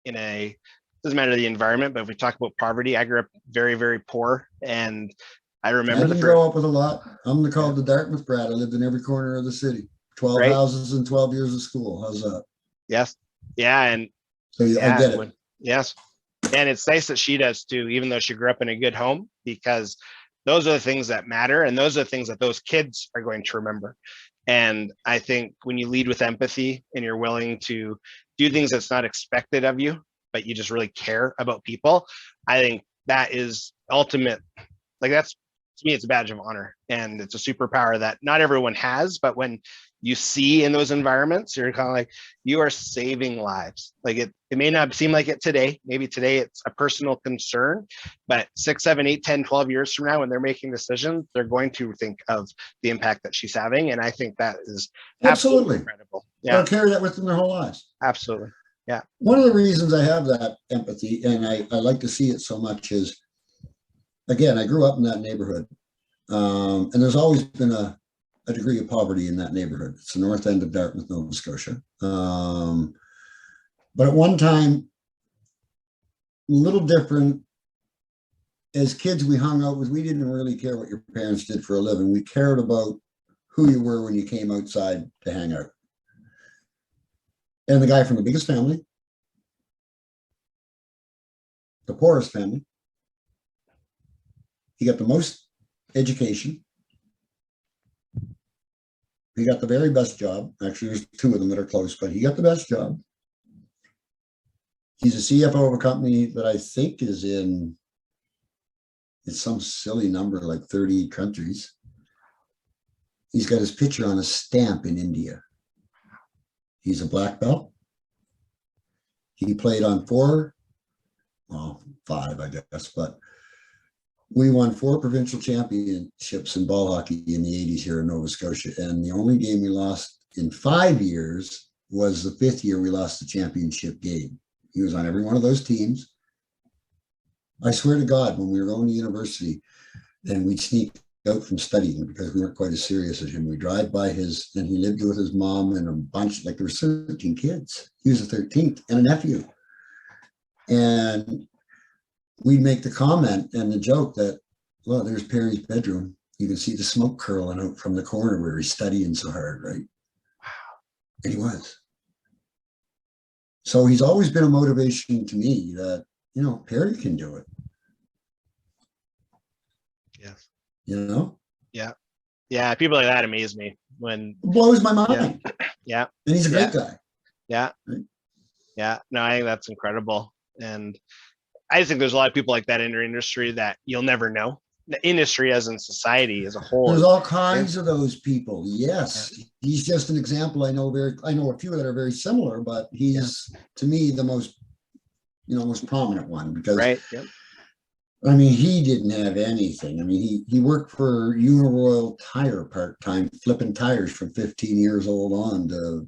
in a, doesn't matter the environment, but if we talk about poverty, I grew up very, very poor, and I remember I didn't grow up with a lot. I'm called the Dartmouth brat. I lived in every corner of the city. 12 right? houses and 12 years of school. How's that? Yes. Yeah, and so I get it. Yes. And it's nice that she does too, even though she grew up in a good home, because those are the things that matter. And those are the things that those kids are going to remember. And I think when you lead with empathy and you're willing to do things that's not expected of you, but you just really care about people, I think that is ultimate. Like, that's, to me, it's a badge of honor, and it's a superpower that not everyone has. But when you see in those environments, you're kind of like, you are saving lives. Like, it may not seem like it today. Maybe today it's a personal concern, but 6, 7, 8, 10, 12 years from now, when they're making decisions, they're going to think of the impact that she's having. And I think that is absolutely incredible. Yeah. They'll carry that with them their whole lives. Absolutely. Yeah. One of the reasons I have that empathy, and I like to see it so much, is, again, I grew up in that neighborhood. And there's always been a degree of poverty in that neighborhood. It's the north end of Dartmouth, Nova Scotia. But at one time, a little different. As kids, we hung out with, we didn't really care what your parents did for a living. We cared about who you were when you came outside to hang out. And the guy from the biggest family, the poorest family, he got the most education. He got the very best job. Actually, there's two of them that are close, but he got the best job. He's a CFO of a company that I think is in, it's some silly number, like 30 countries. He's got his picture on a stamp in India. He's a black belt. He played on five, I guess, but we won 4 provincial championships in ball hockey in the 80s here in Nova Scotia. And the only game we lost in 5 years was the 5th year we lost the championship game. He was on every one of those teams. I swear to God, when we were going to university and we'd sneak out from studying because we weren't quite as serious as him, we drive by his, and he lived with his mom and a bunch, like there were 13 kids. He was the 13th and a nephew. And we'd make the comment and the joke that, well, there's Perry's bedroom. You can see the smoke curling out from the corner where he's studying so hard, right? Wow. And he was. So he's always been a motivation to me that, you know, Perry can do it. Yes. You know? Yeah. Yeah. People like that amaze me when it blows my mind. Yeah. And he's a great guy. Yeah. Right? Yeah. No, I think that's incredible. And I just think there's a lot of people like that in our industry that you'll never know. The industry as in society as a whole. There's all kinds of those people. Yes. Yeah. He's just an example. I know a few that are very similar, but he's to me the most, most prominent one because right. Yep. I mean, he didn't have anything. I mean, he worked for Uniroyal Tire part-time, flipping tires from 15 years old on to,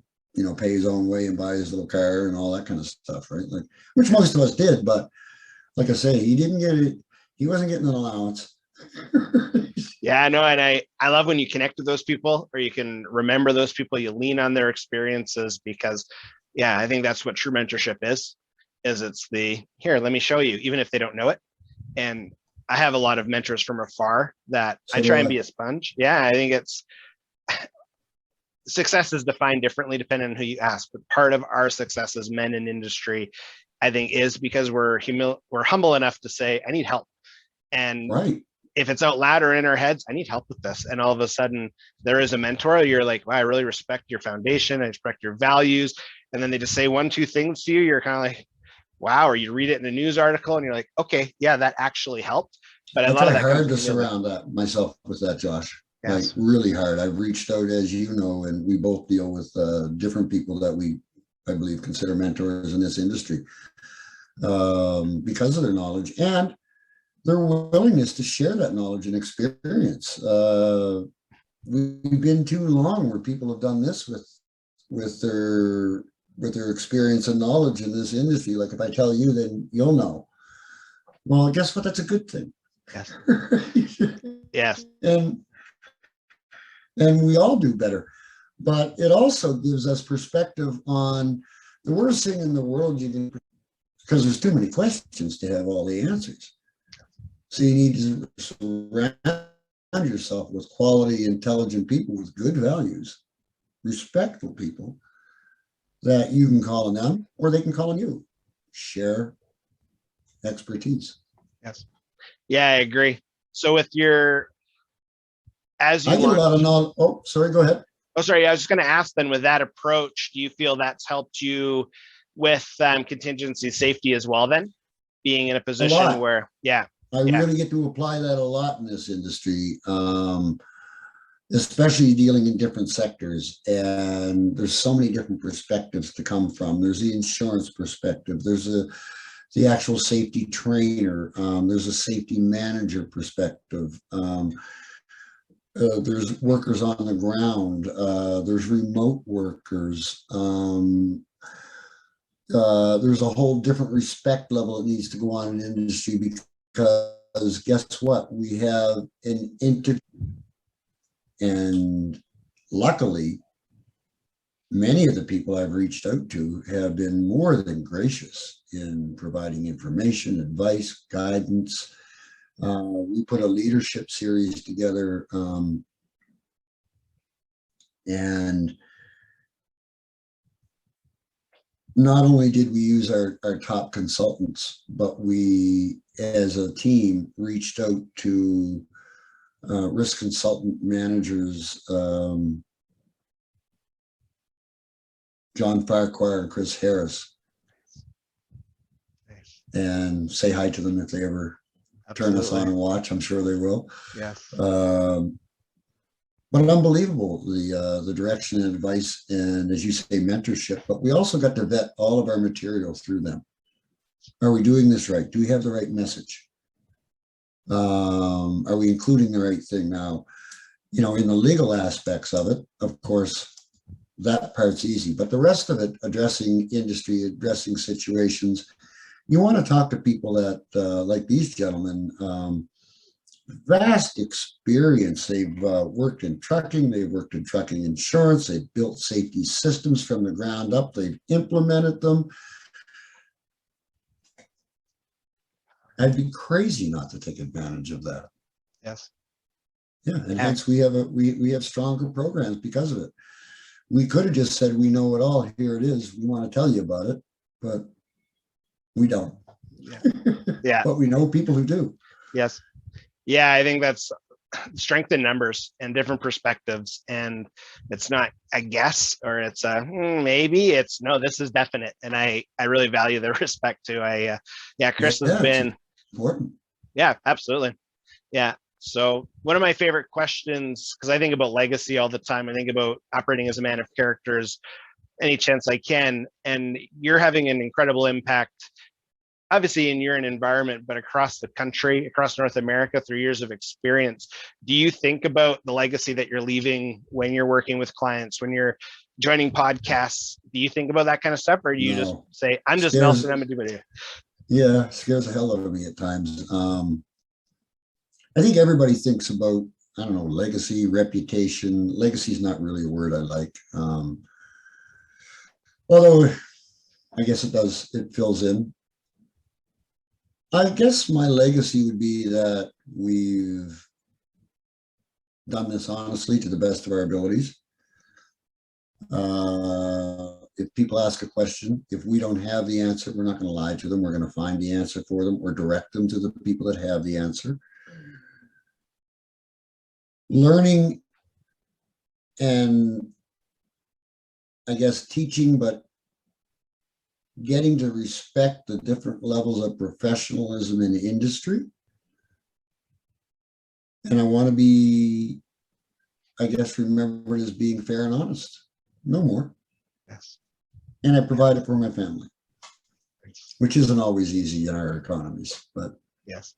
pay his own way and buy his little car and all that kind of stuff, right? Like, which most of us did, but like I say, he didn't get it. He wasn't getting an allowance. Yeah, no, and I love when you connect with those people or you can remember those people, you lean on their experiences because, I think that's what true mentorship is it's the, here, let me show you, even if they don't know it. And I have a lot of mentors from afar that I try and be a sponge. Yeah, I think it's, success is defined differently depending on who you ask, but part of our success as men in industry, I think, is because we're humble enough to say, I need help. And right. If it's out loud or in our heads, I need help with this. And all of a sudden there is a mentor. You're like, wow, I really respect your foundation. I respect your values. And then they just say 1-2 things to you. You're kind of like, wow. Or you read it in a news article and you're like, okay, yeah, that actually helped. But I try hard to surround myself with that, Josh. Yes. Like really hard. I've reached out, as you know, and we both deal with different people that I believe, consider mentors in this industry because of their knowledge and their willingness to share that knowledge and experience. We've been too long where people have done this with their experience and knowledge in this industry. Like if I tell you, then you'll know. Well, guess what? That's a good thing. Yes. Yes. And we all do better. But it also gives us perspective on the worst thing in the world you can, because there's too many questions to have all the answers. So you need to surround yourself with quality, intelligent people with good values, respectful people that you can call on them or they can call on you. Share expertise. Yes. Yeah, I agree. So with your, as you I get a lot of knowledge. Oh, sorry, go ahead. Oh, sorry. I was just going to ask then with that approach, do you feel that's helped you with contingency safety as well then? Being in a position where, I really get to apply that a lot in this industry, especially dealing in different sectors. And there's so many different perspectives to come from. There's the insurance perspective. There's the actual safety trainer. There's a safety manager perspective. There's workers on the ground. There's remote workers. There's a whole different respect level that needs to go on in industry because because guess what? We have an and luckily, many of the people I've reached out to have been more than gracious in providing information, advice, guidance. We put a leadership series together, and not only did we use our top consultants, but we, as a team, reached out to risk consultant managers, John Farquhar and Chris Harris, and say hi to them if they ever turn us on and watch. I'm sure they will. Yes. But unbelievable, the direction and advice, and as you say, mentorship. But we also got to vet all of our material through them. Are we doing this right? Do we have the right message? Are we including the right thing? Now, you know, in the legal aspects of it, of course, that part's easy, but the rest of it, addressing industry, addressing situations, you want to talk to people that, like these gentlemen, vast experience. They've worked in trucking, they've worked in trucking insurance, they've built safety systems from the ground up, they've implemented them. I'd be crazy not to take advantage of that. Yes. Yeah, and hence we have stronger programs because of it. We could have just said, we know it all, here it is, we want to tell you about it, but we don't. Yeah. Yeah. But we know people who do. Yes. Yeah, I think that's strength in numbers and different perspectives. And it's not a guess, or it's a maybe, it's no, this is definite. And I really value the respect too. Chris has been important. Yeah, absolutely. Yeah. So one of my favorite questions, because I think about legacy all the time, I think about operating as a man of characters any chance I can. And you're having an incredible impact, obviously in your environment, but across the country, across North America, through years of experience. Do you think about the legacy that you're leaving when you're working with clients, when you're joining podcasts? Do you think about that kind of stuff, or do you just say, I'm just Nelson, I'm a dude? Yeah, scares the hell out of me at times. I think everybody thinks about, I don't know, legacy, reputation. Legacy is not really a word I like. Although I guess it fills in. I guess my legacy would be that we've done this honestly to the best of our abilities. If people ask a question, if we don't have the answer, we're not going to lie to them. We're going to find the answer for them or direct them to the people that have the answer. Learning and I guess teaching, but getting to respect the different levels of professionalism in the industry. And I want to be, I guess, remembered as being fair and honest. No more. Yes. And I provide it for my family, which isn't always easy in our economies, but yes.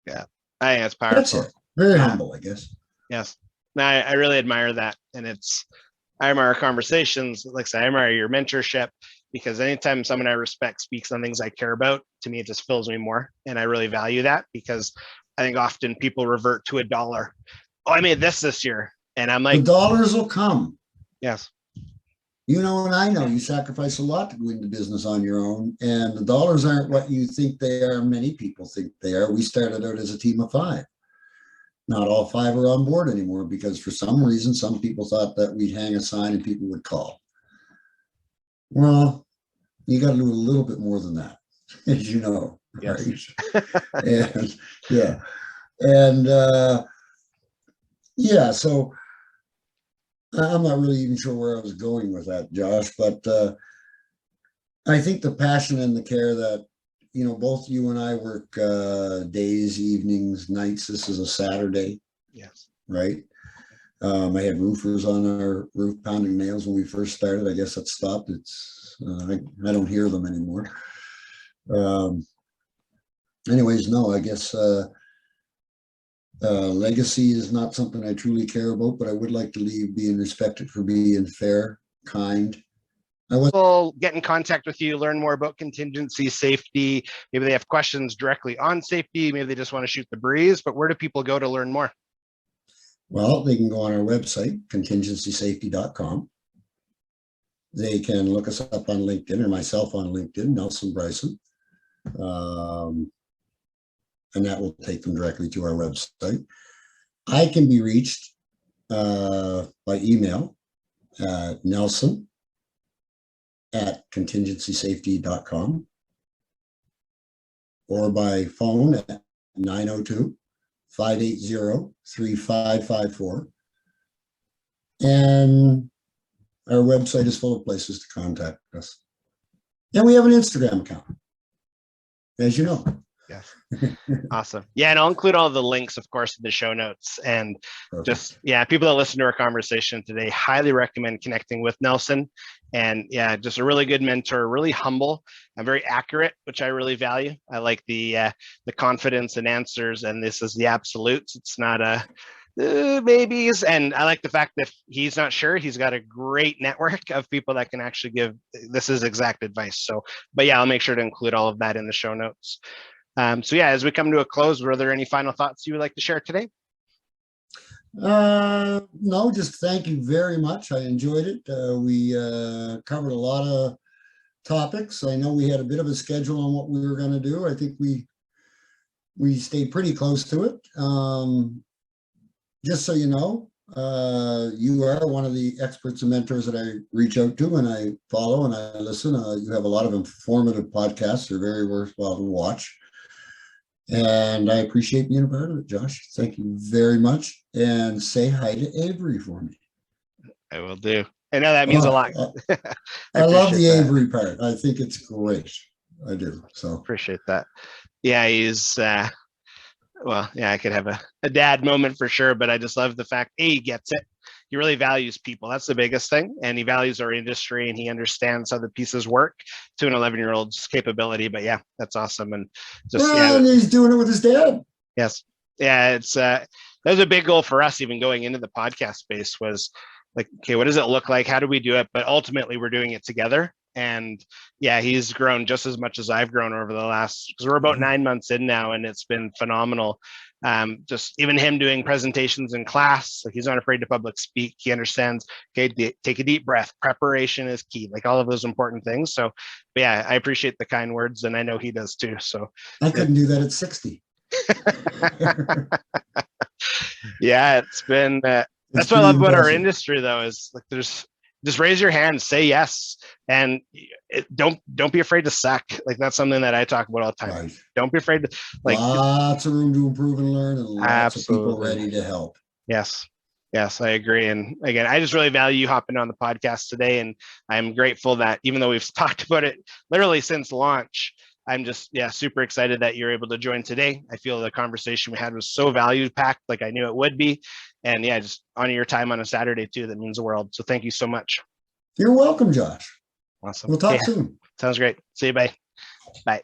Yeah. I think it's powerful. That's it. Very humble, I guess. Yes. No, I really admire that. And I admire our conversations. Like I say, I admire your mentorship, because anytime someone I respect speaks on things I care about, to me, it just fills me more. And I really value that, because I think often people revert to a dollar. Oh, I made this year. And I'm like, the dollars will come. Yes. You know, and I know you sacrifice a lot to go into business on your own, and the dollars aren't what you think they are. Many people think they are. We started out as a team of 5. Not all 5 are on board anymore, because for some reason, some people thought that we'd hang a sign and people would call. Well, you got to do a little bit more than that, as you know. Yes. Right? And yeah. And yeah, so I'm not really even sure where I was going with that, Josh, but I think the passion and the care that, you know, both you and I work days, evenings, nights. This is a Saturday. Yes. Right. I had roofers on our roof pounding nails when we first started. I guess that stopped. It's I don't hear them anymore. Anyways, no, I guess legacy is not something I truly care about, but I would like to leave being respected for being fair, kind, People get in contact with you, learn more about contingency safety. Maybe they have questions directly on safety. Maybe they just want to shoot the breeze, but where do people go to learn more? Well, they can go on our website, contingencysafety.com. They can look us up on LinkedIn or myself on LinkedIn, Nelson Brison. And that will take them directly to our website. I can be reached by email at nelson@contingencysafety.com or by phone at 902-580-3554. And our website is full of places to contact us. And we have an Instagram account, as you know. Yes. Awesome. Yeah, and I'll include all the links, of course, in the show notes. And Perfect. just, yeah, people that listen to our conversation today, highly recommend connecting with Nelson. And yeah, just a really good mentor, really humble and very accurate, which I really value. I like the confidence and answers, and this is the absolutes. It's not a maybes. And I like the fact that he's not sure. He's got a great network of people that can actually give this is exact advice. So, but yeah, I'll make sure to include all of that in the show notes. So yeah, as we come to a close, were there any final thoughts you would like to share today? No, just thank you very much. I enjoyed it. We covered a lot of topics. I know we had a bit of a schedule on what we were going to do. I think we stayed pretty close to it. Just so you know, you are one of the experts and mentors that I reach out to and I follow and I listen. You have a lot of informative podcasts. They're very worthwhile to watch. And I appreciate being a part of it, Josh. Thank you very much. And say hi to Avery for me. I will do. I know that means a lot. I love the Avery part. I think it's great. I do. So appreciate that. Yeah, he's well, yeah, I could have a dad moment for sure, but I just love the fact he gets it. He really values people. That's the biggest thing. And he values our industry and he understands how the pieces work to an 11-year-old's capability. But yeah, that's awesome. And just, well, and he's doing it with his dad. Yes. Yeah. It's, that was a big goal for us, even going into the podcast space was like, okay, what does it look like? How do we do it? But ultimately we're doing it together. And yeah, he's grown just as much as I've grown over the last, because we're about 9 months in now and it's been phenomenal. Just even him doing presentations in class, like he's not afraid to public speak. He understands, okay, take a deep breath. Preparation is key, like all of those important things. So yeah, I appreciate the kind words and I know he does too. So I couldn't do that at 60. Yeah, it's been, that's what I love about our industry though, is like there's, just raise your hand, say yes, and don't be afraid to suck. Like that's something that I talk about all the time. Right. Don't be afraid to like lots of room to improve and learn, and lots of people ready to help. Yes, I agree. And again, I just really value you hopping on the podcast today, and I'm grateful that even though we've talked about it literally since launch, I'm just super excited that you're able to join today. I feel the conversation we had was so value packed, like I knew it would be. And yeah, just honor your time on a Saturday too. That means the world. So thank you so much. You're welcome, Josh. Awesome. We'll talk soon. Sounds great. See you. Bye. Bye.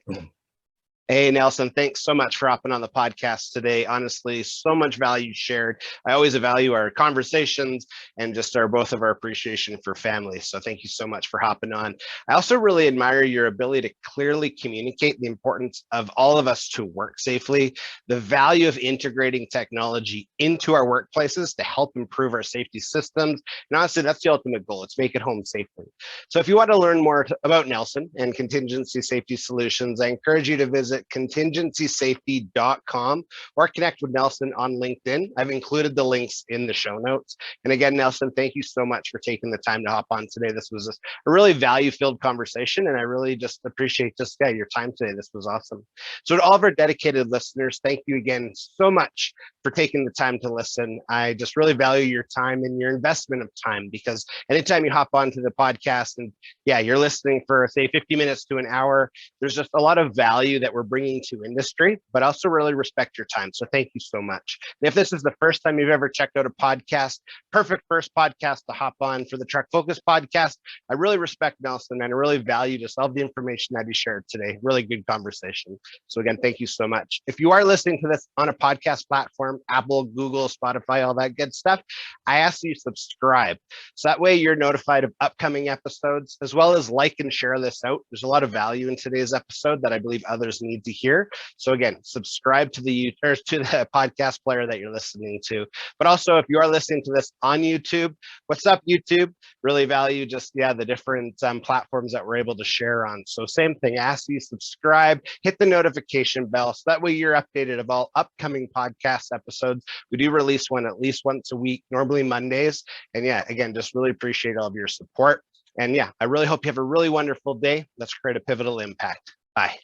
Hey, Nelson, thanks so much for hopping on the podcast today. Honestly, so much value shared. I always value our conversations and just both of our appreciation for family. So thank you so much for hopping on. I also really admire your ability to clearly communicate the importance of all of us to work safely, the value of integrating technology into our workplaces to help improve our safety systems. And honestly, that's the ultimate goal. It's make it home safely. So if you want to learn more about Nelson and Contingency Safety Solutions, I encourage you to visit contingencysafety.com or connect with Nelson on LinkedIn. I've included the links in the show notes. And again, Nelson, thank you so much for taking the time to hop on today. This was a really value-filled conversation, and I really just appreciate your time today. This was awesome. So to all of our dedicated listeners, thank you again so much for taking the time to listen. I just really value your time and your investment of time, because anytime you hop onto the podcast and you're listening for say 50 minutes to an hour, there's just a lot of value that we're bringing to industry, but also really respect your time. So thank you so much. And if this is the first time you've ever checked out a podcast, perfect first podcast to hop on for the Truck Focus podcast. I really respect Nelson and I really value just all the information that he shared today. Really good conversation. So again, thank you so much. If you are listening to this on a podcast platform, platform, Apple, Google, Spotify, all that good stuff, I ask you subscribe. So that way you're notified of upcoming episodes, as well as like and share this out. There's a lot of value in today's episode that I believe others need to hear. So again, subscribe to the podcast player that you're listening to. But also, if you are listening to this on YouTube, what's up, YouTube? Really value just, the different platforms that we're able to share on. So same thing, ask you subscribe, hit the notification bell, so that way you're updated of all upcoming podcast episodes. We do release one at least once a week, normally Mondays. And again, just really appreciate all of your support. And I really hope you have a really wonderful day. Let's create a pivotal impact. Bye.